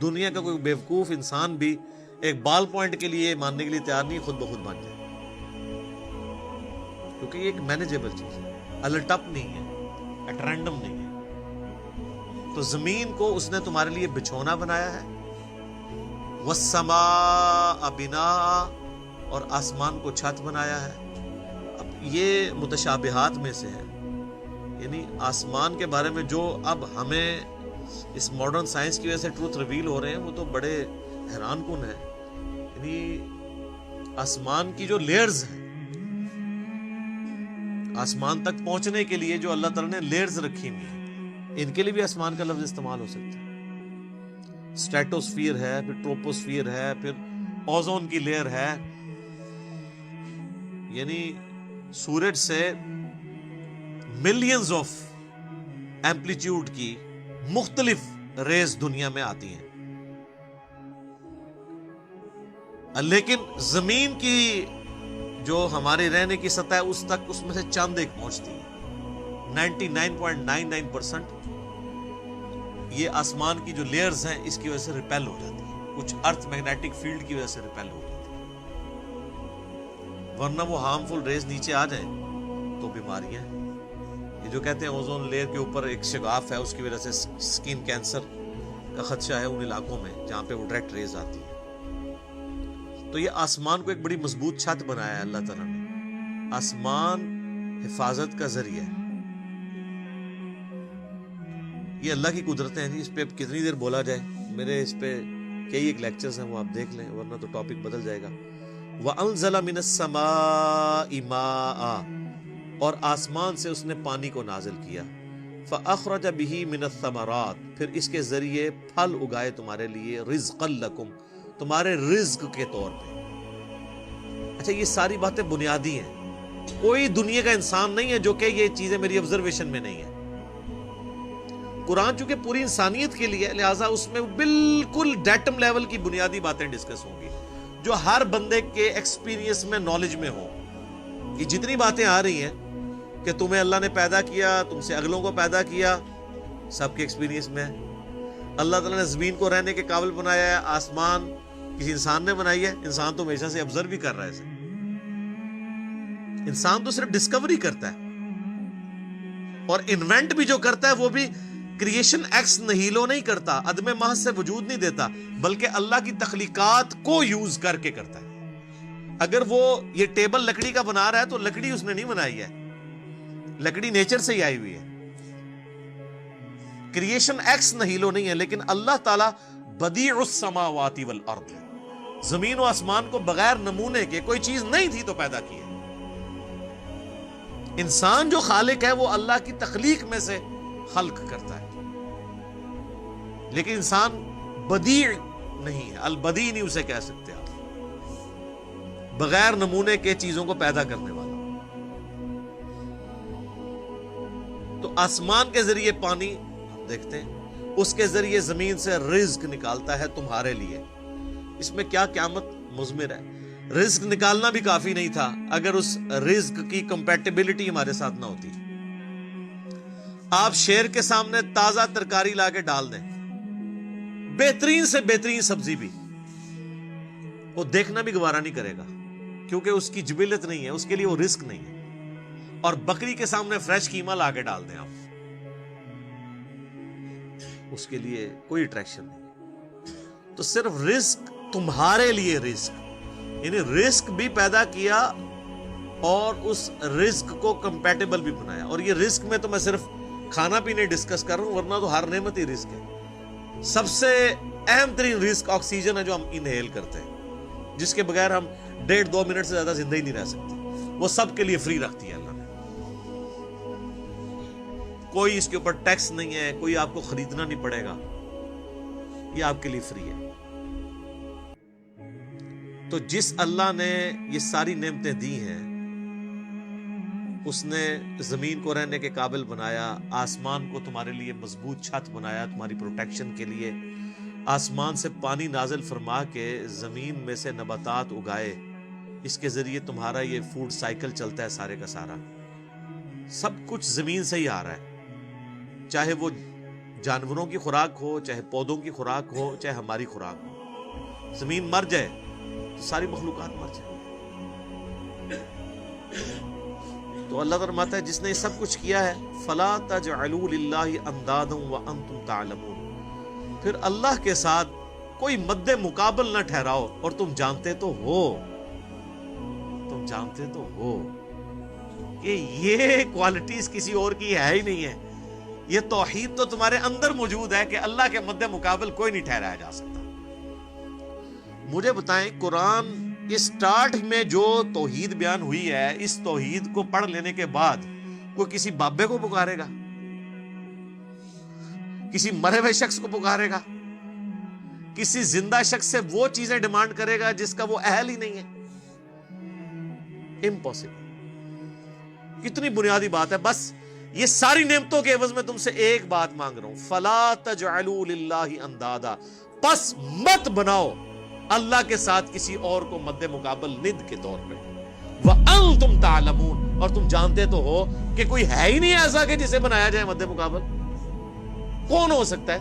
دنیا کا کوئی بیوقوف انسان بھی ایک بال پوائنٹ کے لیے ماننے کے لیے تیار نہیں خود بخود بن جائے، کیونکہ یہ ایک مینیجیبل چیز ہے، الٹپ نہیں ہے، ایٹ رینڈم نہیں ہے۔ تو زمین کو اس نے تمہارے لیے بچھونا بنایا ہے، والسماء بناء، اور آسمان کو چھت بنایا ہے۔ اب یہ متشابہات میں سے ہے، یعنی آسمان کے بارے میں جو اب ہمیں اس ماڈرن سائنس کی وجہ سے ٹروتھ ریویل ہو رہے ہیں وہ تو بڑے حیران کن ہے۔ یعنی آسمان کی جو لیئرز ہیں، آسمان تک پہنچنے کے لیے جو اللہ تعالیٰ نے لیئرز رکھی ہوئی ہیں، ان کے لیے بھی آسمان کا لفظ استعمال ہو سکتا ہے۔ اسٹریٹوسفیئر ہے، پھر ٹروپوسفیئر ہے، پھر اوزون کی لیئر ہے، یعنی سورج سے ملینز آف ایمپلیٹیوڈ کی مختلف ریز دنیا میں آتی ہیں، لیکن زمین کی جو ہماری رہنے کی سطح ہے اس تک اس میں سے چند ایک پہنچتی ہے۔ 99.99% یہ آسمان کی جو لیئرز ہیں اس کی وجہ سے ریپیل ہو جاتی ہیں، کچھ ارتھ میگنیٹک فیلڈ کی وجہ سے ریپیل ہو جاتی ہے، ورنہ وہ ہارمفل ریز نیچے آ جائیں تو بیماریاں ہیں۔ یہ جو کہتے ہیں اوزون لیئر کے اوپر ایک شگاف ہے، اس کی وجہ سے سکن کینسر کا خدشہ ہے ان علاقوں میں جہاں پہ وہ ڈائریکٹ ریز آتی ہے۔ تو یہ آسمان کو ایک بڑی مضبوط چھت بنایا ہے اللہ تعالیٰ نے۔ آسمان حفاظت کا ذریعہ ہے، یہ اللہ کی قدرتیں ہیں جی، اس پہ کتنی دیر بولا جائے، میرے اس پہ کئی ایک لیکچرز ہیں، وہ آپ دیکھ لیں ورنہ تو ٹاپک بدل جائے گا۔ وَأَنزَلَ مِنَ السَّمَاءِ مَاءً، اور آسمان سے اس نے پانی کو نازل کیا، فَأَخْرَجَ بِهِ مِنَ الثَّمَرَاتِ، پھر اس کے ذریعے پھل اگائے تمہارے لیے، رِزْقًا لَكُمْ، تمہارے رزق کے طور پہ۔ اچھا یہ ساری باتیں بنیادی ہیں، کوئی دنیا کا انسان نہیں ہے جو کہ یہ چیزیں میری آبزرویشن میں نہیں ہیں۔ قرآن چونکہ پوری انسانیت کے لیے ہے، لہٰذا اس میں بالکل ڈیٹم لیول کی بنیادی باتیں ڈسکس ہوں گی جو ہر بندے کے ایکسپیرینس میں، نالج میں ہوں۔ یہ جتنی باتیں آ رہی ہیں کہ تمہیں اللہ نے پیدا کیا، تم سے اگلوں کو پیدا کیا، سب کے ایکسپیرینس میں ہے۔ اللہ تعالیٰ نے زمین کو رہنے کے قابل بنایا ہے، آسمان کسی انسان نے بنائی ہے، انسان تو ہمیشہ سے آبزرو بھی کر رہا ہے اسے، انسان تو صرف ڈسکوری کرتا ہے، اور انوینٹ بھی جو کرتا ہے وہ بھی کریشن ایکس نہیلو نہیں کرتا، عدم محض سے وجود نہیں دیتا، بلکہ اللہ کی تخلیقات کو یوز کر کے کرتا ہے۔ اگر وہ یہ ٹیبل لکڑی کا بنا رہا ہے تو لکڑی اس نے نہیں بنائی ہے، لکڑی نیچر سے ہی آئی ہوئی ہے، کریشن ایکس نہیلو نہیں ہے، لیکن اللہ تعالیٰ بدیع السماوات والارض، زمین و آسمان کو بغیر نمونے کے، کوئی چیز نہیں تھی تو پیدا کی ہے۔ انسان جو خالق ہے وہ اللہ کی تخلیق میں سے خلق کرتا ہے، لیکن انسان بدیع نہیں ہے، البدیع نہیں اسے کہہ سکتے آپ، بغیر نمونے کے چیزوں کو پیدا کرنے والا۔ تو آسمان کے ذریعے پانی ہم دیکھتے ہیں، اس کے ذریعے زمین سے رزق نکالتا ہے تمہارے لیے۔ اس میں کیا قیامت مضمر ہے، رزق نکالنا بھی کافی نہیں تھا اگر اس رزق کی کمپیٹیبلٹی ہمارے ساتھ نہ ہوتی۔ آپ شیر کے سامنے تازہ ترکاری لا کے ڈال دیں، بہترین سے بہترین سبزی بھی، وہ دیکھنا بھی گوارا نہیں کرے گا، کیونکہ اس کی جبلت نہیں ہے، اس کے لیے وہ رزق نہیں ہے۔ اور بکری کے سامنے فریش قیمہ لا کے ڈال دیں آپ، اس کے لیے کوئی اٹریکشن نہیں۔ تو صرف رزق تمہارے لیے، رزق یعنی رزق بھی پیدا کیا اور اس رزق کو کمپیٹیبل بھی بنایا۔ اور یہ رزق میں تو میں صرف کھانا پینے ڈسکس کر رہا ہوں، ورنہ تو ہر نعمت ہی رزق ہے۔ سب سے اہم ترین رزق آکسیجن ہے جو ہم انہیل کرتے ہیں، جس کے بغیر ہم 1.5-2 منٹ سے زیادہ زندہ ہی نہیں رہ سکتے، وہ سب کے لیے فری رکھتی ہے اللہ نے، کوئی اس کے اوپر ٹیکس نہیں ہے، کوئی آپ کو خریدنا نہیں پڑے گا، یہ آپ کے لیے فری ہے۔ تو جس اللہ نے یہ ساری نعمتیں دی ہیں، اس نے زمین کو رہنے کے قابل بنایا، آسمان کو تمہارے لیے مضبوط چھت بنایا تمہاری پروٹیکشن کے لیے، آسمان سے پانی نازل فرما کے زمین میں سے نباتات اگائے، اس کے ذریعے تمہارا یہ فوڈ سائیکل چلتا ہے سارے کا سارا، سب کچھ زمین سے ہی آ رہا ہے، چاہے وہ جانوروں کی خوراک ہو، چاہے پودوں کی خوراک ہو، چاہے ہماری خوراک ہو، زمین مر جائے تو ساری مخلوقات مر جائے. تو اللہ فرماتا ہے جس نے یہ سب کچھ کیا ہے فَلَا تَجْعَلُوا لِلَّهِ أَنْدَادًا وَأَنْتُمْ تَعْلَمُونَ، پھر اللہ کے ساتھ کوئی مد مقابل نہ ٹھہراؤ اور تم جانتے تو ہو کہ یہ کوالٹیز کسی اور کی ہے ہی نہیں ہے. یہ توحید تو تمہارے اندر موجود ہے کہ اللہ کے مد مقابل کوئی نہیں ٹھہرایا جا سکتا. مجھے بتائیں قرآن کے سٹارٹ میں جو توحید بیان ہوئی ہے، اس توحید کو پڑھ لینے کے بعد کوئی کسی بابے کو پکارے گا؟ کسی مرے ہوئے شخص کو پکارے گا؟ کسی زندہ شخص سے وہ چیزیں ڈیمانڈ کرے گا جس کا وہ اہل ہی نہیں ہے؟ امپاسبل. کتنی بنیادی بات ہے. بس یہ ساری نعمتوں کے عوض میں تم سے ایک بات مانگ رہا ہوں، فَلَا تَجْعَلُوا لِلَّهِ أَنْدَادًا، پس مت بناؤ اللہ کے ساتھ کسی اور کو مد مقابل ند کے طور پہ. وَأَنْتُمْ تَعْلَمُونَ، اور تم جانتے تو ہو کہ کوئی ہے ہی نہیں ایسا کہ جسے بنایا جائے مد مقابل. کون ہو سکتا ہے؟